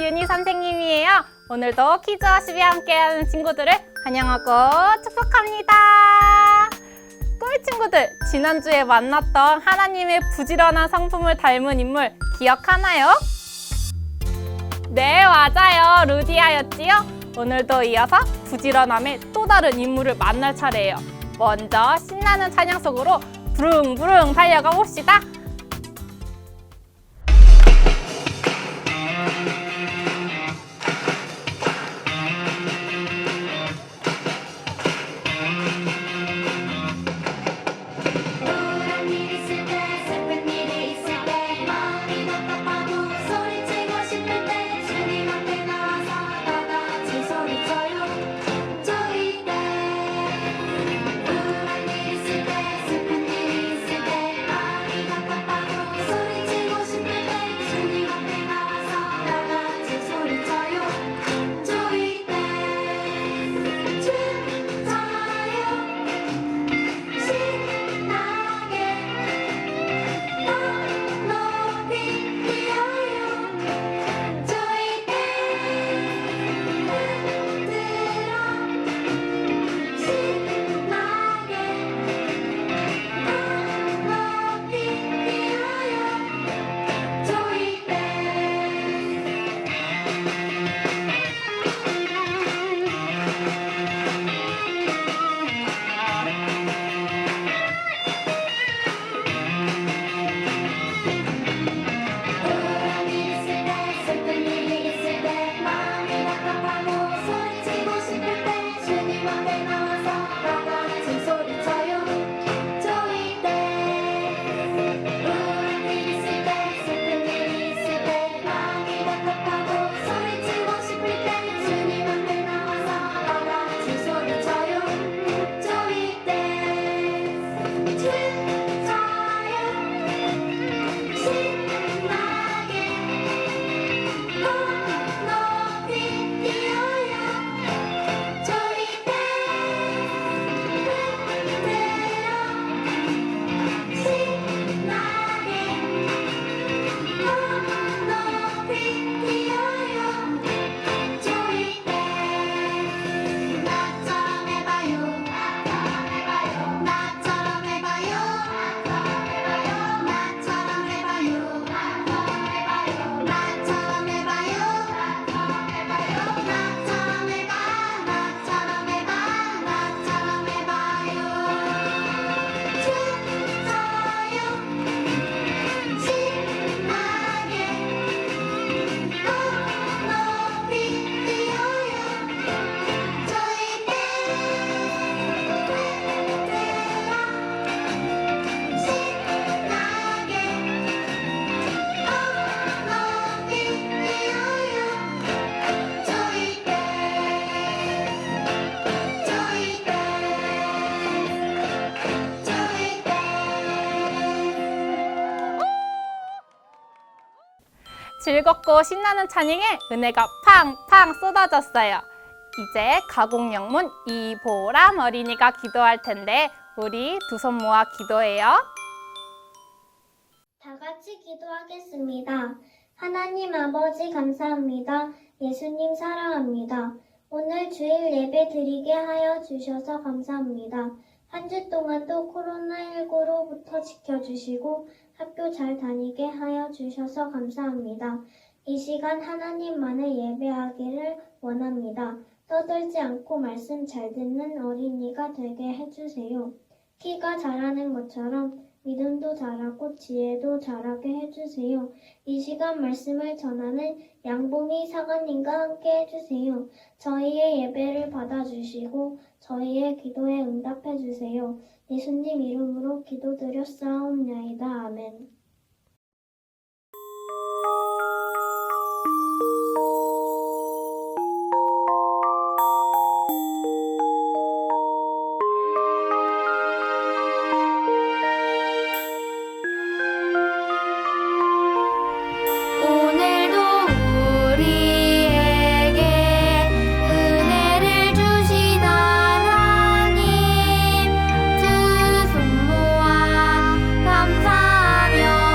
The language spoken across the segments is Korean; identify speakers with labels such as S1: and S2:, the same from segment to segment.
S1: 윤희 선생님이에요. 오늘도 퀴즈와 수비 함께하는 친구들을 환영하고 축복합니다. 꼬미 친구들, 지난주에 만났던 하나님의 부지런한 성품을 닮은 인물 기억하나요? 네, 맞아요. 루디아였지요. 오늘도 이어서 부지런함의 또 다른 인물을 만날 차례예요. 먼저 신나는 찬양 속으로 부릉부릉 달려가 봅시다. 즐겁고 신나는 찬양에 은혜가 팡팡 쏟아졌어요. 이제 가곡영문 이보람 어린이가 기도할 텐데 우리 두 손 모아 기도해요.
S2: 다 같이 기도하겠습니다. 하나님 아버지 감사합니다. 예수님 사랑합니다. 오늘 주일 예배 드리게 하여 주셔서 감사합니다. 한 주 동안도 코로나19로부터 지켜주시고 학교 잘 다니게 하여 주셔서 감사합니다. 이 시간 하나님만을 예배하기를 원합니다. 떠들지 않고 말씀 잘 듣는 어린이가 되게 해주세요. 키가 자라는 것처럼 믿음도 자라고 지혜도 자라게 해주세요. 이 시간 말씀을 전하는 양봉이 사관님과 함께 해주세요. 저희의 예배를 받아주시고 저희의 기도에 응답해주세요. 예수님 이름으로 기도드렸사옵나이다. 아멘.
S3: 감사하며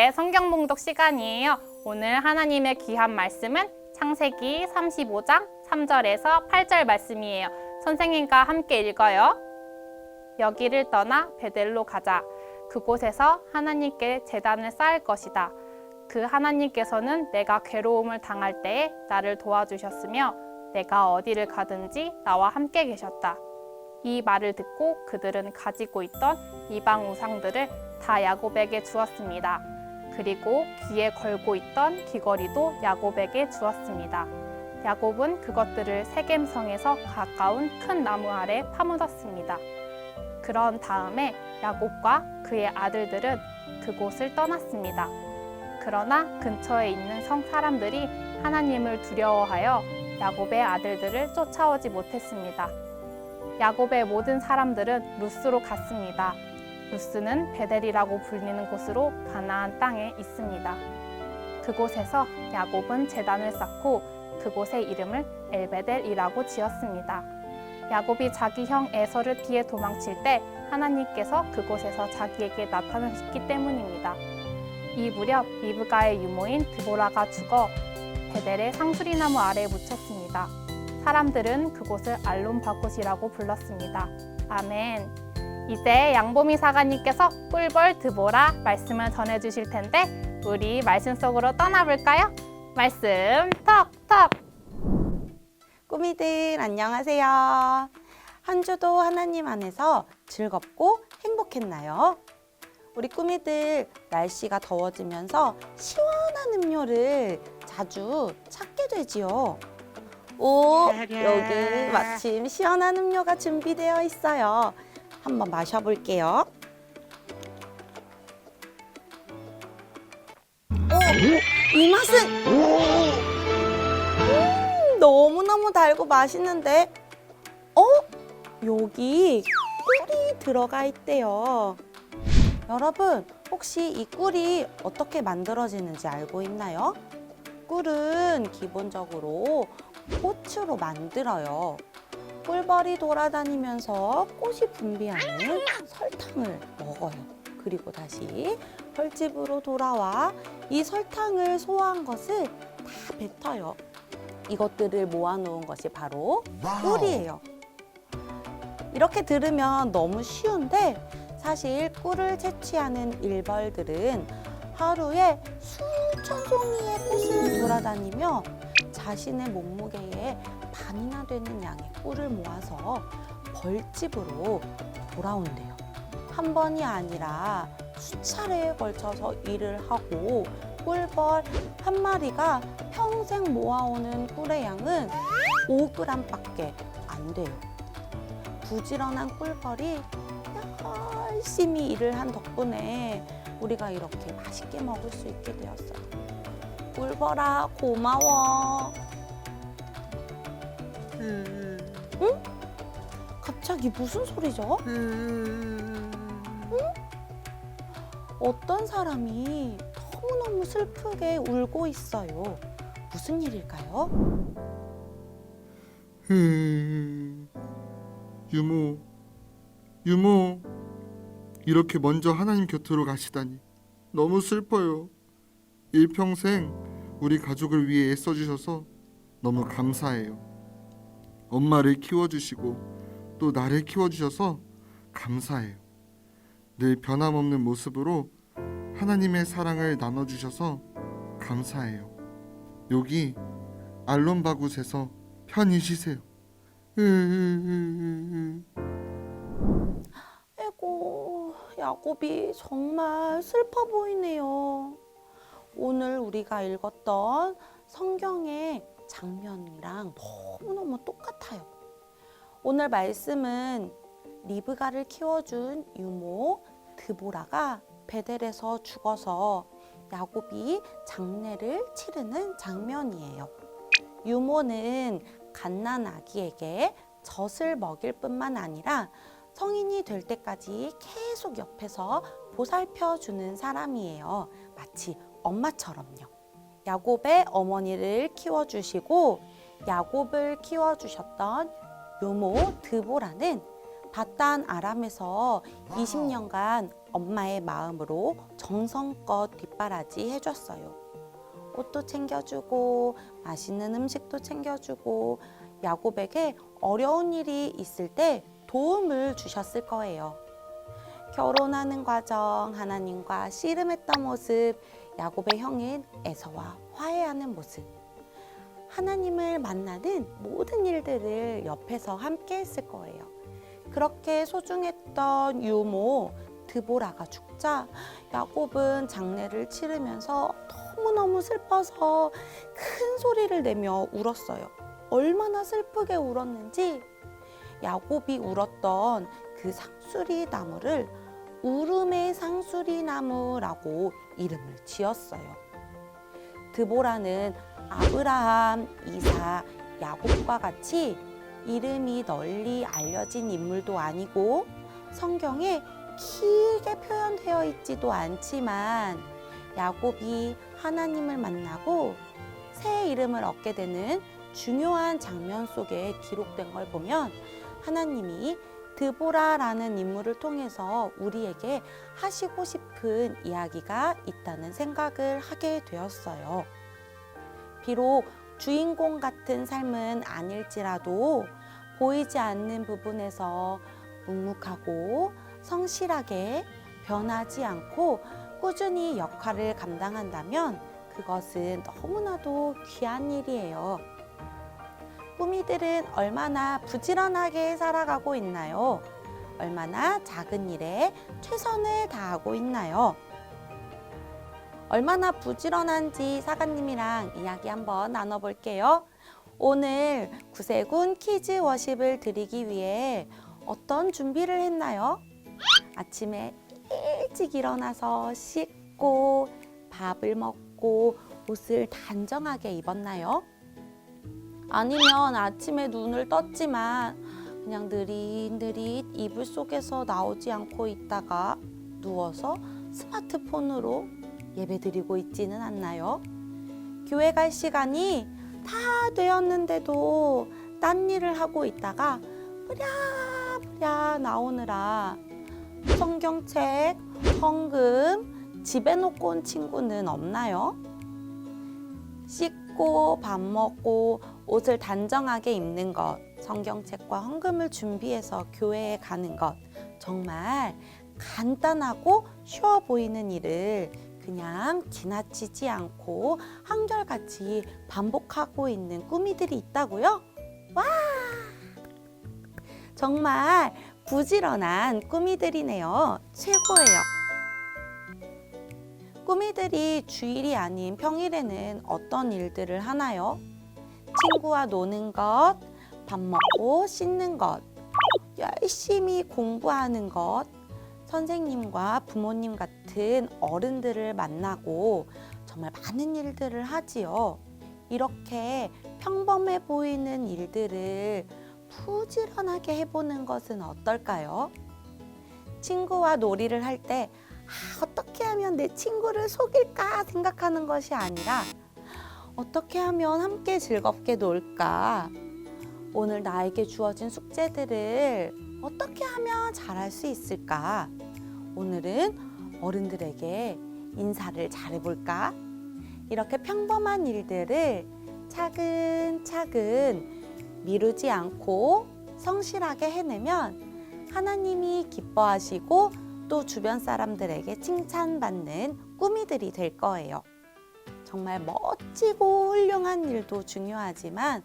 S1: 이제 성경 봉독 시간이에요. 오늘 하나님의 귀한 말씀은 창세기 35장 3절에서 8절 말씀이에요. 선생님과 함께 읽어요. 여기를 떠나 베델로 가자. 그곳에서 하나님께 제단을 쌓을 것이다. 그 하나님께서는 내가 괴로움을 당할 때에 나를 도와주셨으며 내가 어디를 가든지 나와 함께 계셨다. 이 말을 듣고 그들은 가지고 있던 이방 우상들을 다 야곱에게 주었습니다. 그리고 귀에 걸고 있던 귀걸이도 야곱에게 주었습니다. 야곱은 그것들을 세겜성에서 가까운 큰 나무 아래 파묻었습니다. 그런 다음에 야곱과 그의 아들들은 그곳을 떠났습니다. 그러나 근처에 있는 성 사람들이 하나님을 두려워하여 야곱의 아들들을 쫓아오지 못했습니다. 야곱의 모든 사람들은 루스로 갔습니다. 루스는 베델이라고 불리는 곳으로 가나안 땅에 있습니다. 그곳에서 야곱은 제단을 쌓고 그곳의 이름을 엘베델이라고 지었습니다. 야곱이 자기 형 에서를 피해 도망칠 때 하나님께서 그곳에서 자기에게 나타나셨기 때문입니다. 이 무렵 리브가의 유모인 드보라가 죽어 베델의 상수리나무 아래에 묻혔습니다. 사람들은 그곳을 알론바굿이라고 불렀습니다. 아멘. 이제 양보미 사가님께서 꿀벌 드보라 말씀을 전해주실 텐데 우리 말씀 속으로 떠나볼까요? 말씀 턱턱.
S3: 꾸미들 안녕하세요. 한 주도 하나님 안에서 즐겁고 행복했나요? 우리 꾸미들 날씨가 더워지면서 시원한 음료를 자주 찾게 되지요. 오, 여기 마침 시원한 음료가 준비되어 있어요. 한번 마셔볼게요. 이 맛은 너무너무 달고 맛있는데 여기 꿀이 들어가 있대요. 여러분, 혹시 이 꿀이 어떻게 만들어지는지 알고 있나요? 꿀은 기본적으로 꽃으로 만들어요. 꿀벌이 돌아다니면서 꽃이 분비하는 설탕을 먹어요. 그리고 다시 펄집으로 돌아와 이 설탕을 소화한 것을 다 뱉어요. 이것들을 모아놓은 것이 바로 꿀이에요. 이렇게 들으면 너무 쉬운데 사실 꿀을 채취하는 일벌들은 하루에 수천 송이의 꽃을 돌아다니며 자신의 몸무게의 반이나 되는 양의 꿀을 모아서 벌집으로 돌아온대요. 한 번이 아니라 수차례에 걸쳐서 일을 하고 꿀벌 한 마리가 평생 모아오는 꿀의 양은 5g밖에 안 돼요. 부지런한 꿀벌이 열심히 일을 한 덕분에 우리가 이렇게 맛있게 먹을 수 있게 되었어요. 꿀벌아, 고마워. 응? 갑자기 무슨 소리죠? 응? 어떤 사람이 너무너무 슬프게 울고 있어요. 무슨 일일까요?
S4: 유모, 이렇게 먼저 하나님 곁으로 가시다니 너무 슬퍼요. 일평생 우리 가족을 위해 애써주셔서 너무 감사해요. 엄마를 키워주시고 또 나를 키워주셔서 감사해요. 늘 변함없는 모습으로 하나님의 사랑을 나눠주셔서 감사해요. 여기 알론바굿에서 편히 쉬세요.
S3: 아이고, 야곱이 정말 슬퍼 보이네요. 오늘 우리가 읽었던 성경의 장면이랑 너무너무 똑같아요. 오늘 말씀은 리브가를 키워준 유모 드보라가 베델에서 죽어서 야곱이 장례를 치르는 장면이에요. 유모는 갓난 아기에게 젖을 먹일 뿐만 아니라 성인이 될 때까지 계속 옆에서 보살펴 주는 사람이에요. 마치 엄마처럼요. 야곱의 어머니를 키워주시고 야곱을 키워주셨던 유모 드보라는 바단 아람에서 20년간 엄마의 마음으로 정성껏 뒷바라지 해줬어요. 옷도 챙겨주고 맛있는 음식도 챙겨주고 야곱에게 어려운 일이 있을 때 도움을 주셨을 거예요. 결혼하는 과정, 하나님과 씨름했던 모습, 야곱의 형인 에서와 화해하는 모습, 하나님을 만나는 모든 일들을 옆에서 함께 했을 거예요. 그렇게 소중했던 유모 드보라가 죽자 야곱은 장례를 치르면서 너무너무 슬퍼서 큰 소리를 내며 울었어요. 얼마나 슬프게 울었는지 야곱이 울었던 그 상수리 나무를 울음의 상수리 나무라고 이름을 지었어요. 드보라는 아브라함, 이삭, 야곱과 같이 이름이 널리 알려진 인물도 아니고 성경에 길게 표현되어 있지도 않지만 야곱이 하나님을 만나고 새 이름을 얻게 되는 중요한 장면 속에 기록된 걸 보면 하나님이 드보라라는 인물을 통해서 우리에게 하시고 싶은 이야기가 있다는 생각을 하게 되었어요. 비록 주인공 같은 삶은 아닐지라도 보이지 않는 부분에서 묵묵하고 성실하게 변하지 않고 꾸준히 역할을 감당한다면 그것은 너무나도 귀한 일이에요. 꾸미들은 얼마나 부지런하게 살아가고 있나요? 얼마나 작은 일에 최선을 다하고 있나요? 얼마나 부지런한지 사관님이랑 이야기 한번 나눠볼게요. 오늘 구세군 키즈 워십을 드리기 위해 어떤 준비를 했나요? 아침에 일찍 일어나서 씻고 밥을 먹고 옷을 단정하게 입었나요? 아니면 아침에 눈을 떴지만 그냥 느릿느릿 이불 속에서 나오지 않고 있다가 누워서 스마트폰으로 예배드리고 있지는 않나요? 교회 갈 시간이 다 되었는데도 딴 일을 하고 있다가 부랴부랴 나오느라 성경책, 헌금 집에 놓고 온 친구는 없나요? 씻고 밥 먹고 옷을 단정하게 입는 것, 성경책과 헌금을 준비해서 교회에 가는 것, 정말 간단하고 쉬워 보이는 일을 그냥 지나치지 않고 한결같이 반복하고 있는 꾸미들이 있다고요? 와! 정말 부지런한 꾸미들이네요. 최고예요. 꾸미들이 주일이 아닌 평일에는 어떤 일들을 하나요? 친구와 노는 것, 밥 먹고 씻는 것, 열심히 공부하는 것, 선생님과 부모님 같은 어른들을 만나고 정말 많은 일들을 하지요. 이렇게 평범해 보이는 일들을 부지런하게 해보는 것은 어떨까요? 친구와 놀이를 할 때 어떻게 하면 내 친구를 속일까 생각하는 것이 아니라 어떻게 하면 함께 즐겁게 놀까? 오늘 나에게 주어진 숙제들을 어떻게 하면 잘할 수 있을까? 오늘은 어른들에게 인사를 잘해볼까? 이렇게 평범한 일들을 차근차근 미루지 않고 성실하게 해내면 하나님이 기뻐하시고 또 주변 사람들에게 칭찬받는 꾸미들이 될 거예요. 정말 멋지고 훌륭한 일도 중요하지만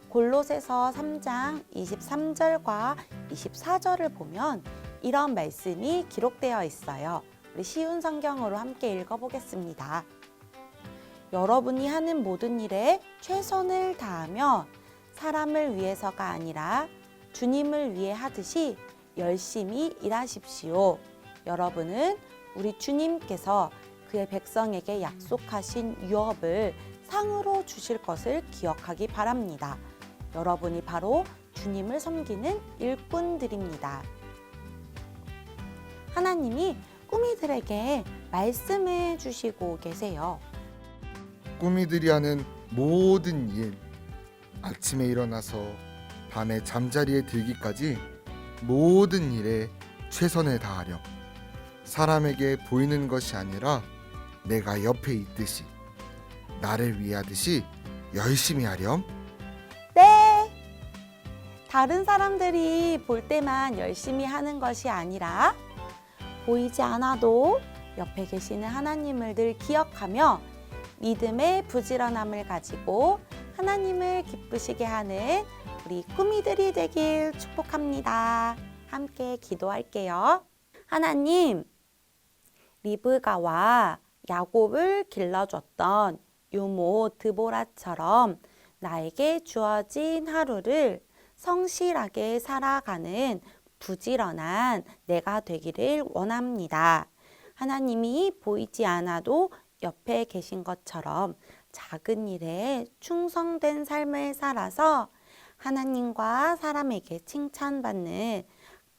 S3: 골로새서 3장 23절과 24절을 보면 이런 말씀이 기록되어 있어요. 우리 쉬운 성경으로 함께 읽어보겠습니다. 여러분이 하는 모든 일에 최선을 다하며 사람을 위해서가 아니라 주님을 위해 하듯이 열심히 일하십시오. 여러분은 우리 주님께서 그의 백성에게 약속하신 유업을 상으로 주실 것을 기억하기 바랍니다. 여러분이 바로 주님을 섬기는 일꾼들입니다. 하나님이 꾸미들에게 말씀해 주시고 계세요.
S4: 꾸미들이 하는 모든 일, 아침에 일어나서 밤에 잠자리에 들기까지 모든 일에 최선을 다하렴. 사람에게 보이는 것이 아니라 내가 옆에 있듯이 나를 위하듯이 열심히 하렴.
S3: 네. 다른 사람들이 볼 때만 열심히 하는 것이 아니라 보이지 않아도 옆에 계시는 하나님을 늘 기억하며 믿음의 부지런함을 가지고 하나님을 기쁘시게 하는 우리 꾸미들이 되길 축복합니다. 함께 기도할게요. 하나님, 리브가와 야곱을 길러줬던 유모 드보라처럼 나에게 주어진 하루를 성실하게 살아가는 부지런한 내가 되기를 원합니다. 하나님이 보이지 않아도 옆에 계신 것처럼 작은 일에 충성된 삶을 살아서 하나님과 사람에게 칭찬받는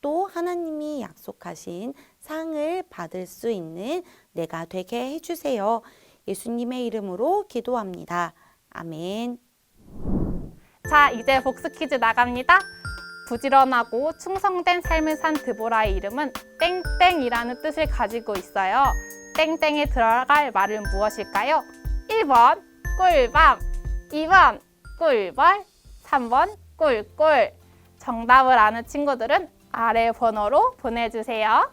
S3: 또 하나님이 약속하신 상을 받을 수 있는 내가 되게 해주세요. 예수님의 이름으로 기도합니다. 아멘.
S1: 자, 이제 복수 퀴즈 나갑니다. 부지런하고 충성된 삶을 산 드보라의 이름은 땡땡이라는 뜻을 가지고 있어요. 땡땡에 들어갈 말은 무엇일까요? 1번 꿀밤, 2번 꿀벌, 3번 꿀꿀. 정답을 아는 친구들은 아래 번호로 보내주세요.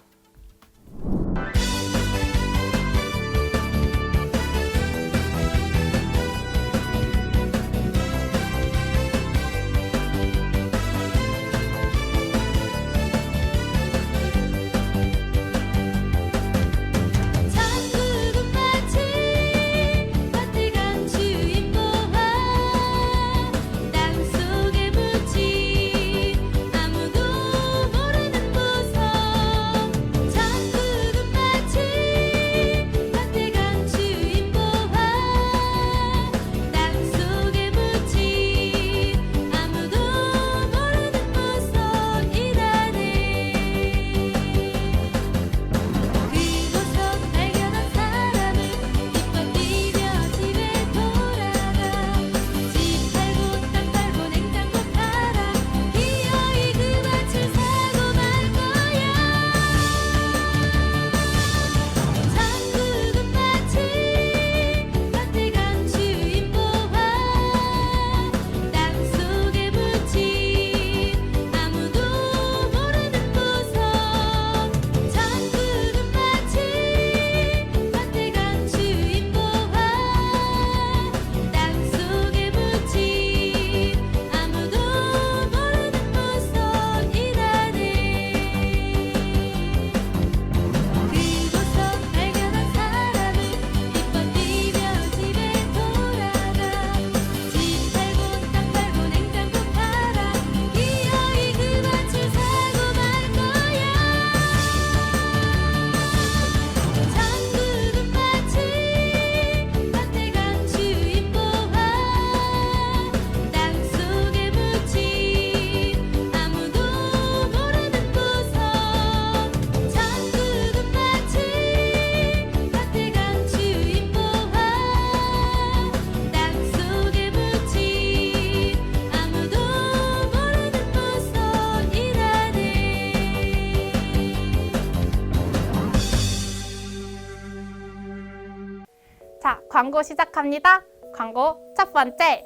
S1: 자, 광고 시작합니다. 광고 첫 번째,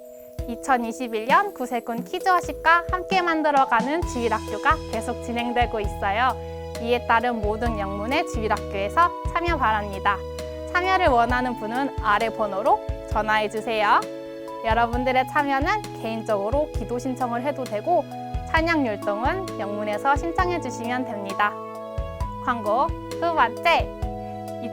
S1: 2021년 구세군 퀴즈워십과 함께 만들어가는 주일학교가 계속 진행되고 있어요. 이에 따른 모든 영문의 주일학교에서 참여 바랍니다. 참여를 원하는 분은 아래 번호로 전화해주세요. 여러분들의 참여는 개인적으로 기도 신청을 해도 되고 찬양 율동은 영문에서 신청해 주시면 됩니다. 광고 두 번째,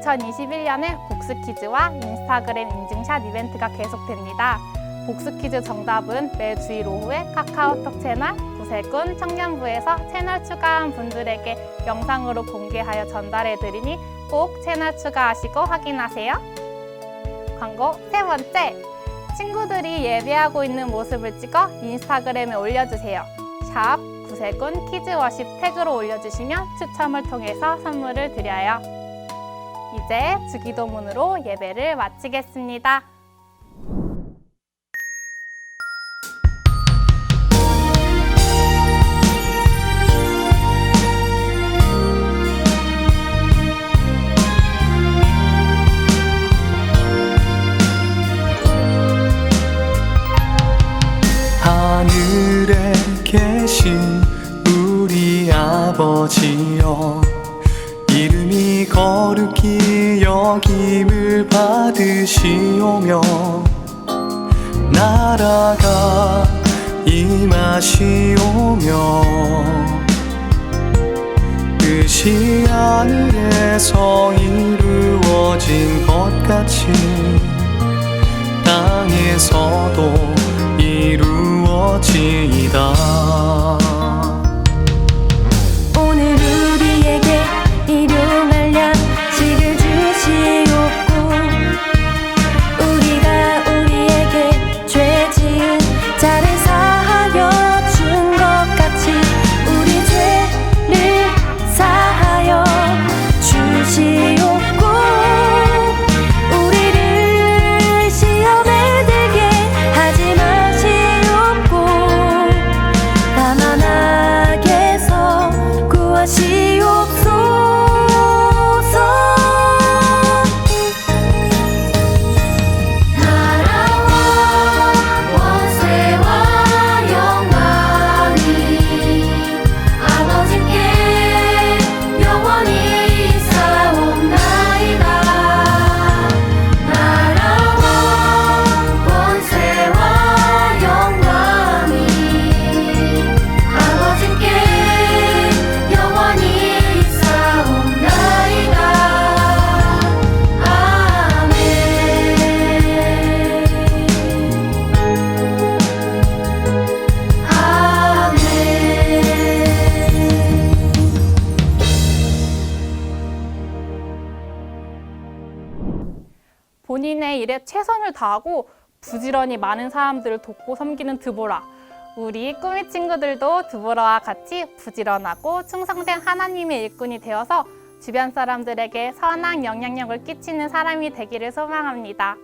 S1: 2021년에 복수 퀴즈와 인스타그램 인증샷 이벤트가 계속됩니다. 복수 퀴즈 정답은 매 주일 오후에 카카오톡 채널 구세군 청년부에서 채널 추가한 분들에게 영상으로 공개하여 전달해 드리니 꼭 채널 추가하시고 확인하세요. 광고 세 번째, 친구들이 예배하고 있는 모습을 찍어 인스타그램에 올려주세요. 샵 구세군 퀴즈워십 태그로 올려주시면 추첨을 통해서 선물을 드려요. 이제 주기도문으로 예배를 마치겠습니다.
S5: 계신 우리 아버지여, 이름이 거룩히 여김을 받으시오며 나라가 임하시오며 뜻이 하늘에서 이루어진 것 같이 땅에서도 이루어지이다.
S6: 오늘 우리에게 일용할 양식을 주시옵고, 우리가 우리에게 죄 지은 자를 사하여 준 것 같이 우리 죄를 사하여 주시옵고, 우리를 시험에 들게 하지 마시옵고, 다만 악에서 구하시옵소서. 나라와 원세와 영광이 아버지께 영원히 있사옵나이다. 나라와 원세와 영광이 아버지께 영원히 있사옵나이다. 아멘.
S1: 본인의 일에 최선을 다하고 부지런히 많은 사람들을 돕고 섬기는 드보라. 우리 꾸미 친구들도 드보라와 같이 부지런하고 충성된 하나님의 일꾼이 되어서 주변 사람들에게 선한 영향력을 끼치는 사람이 되기를 소망합니다.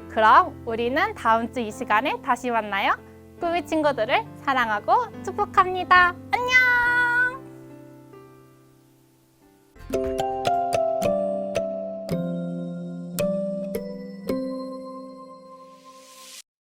S1: 그럼 우리는 다음 주 이 시간에 다시 만나요. 꾸미 친구들을 사랑하고 축복합니다. 안녕!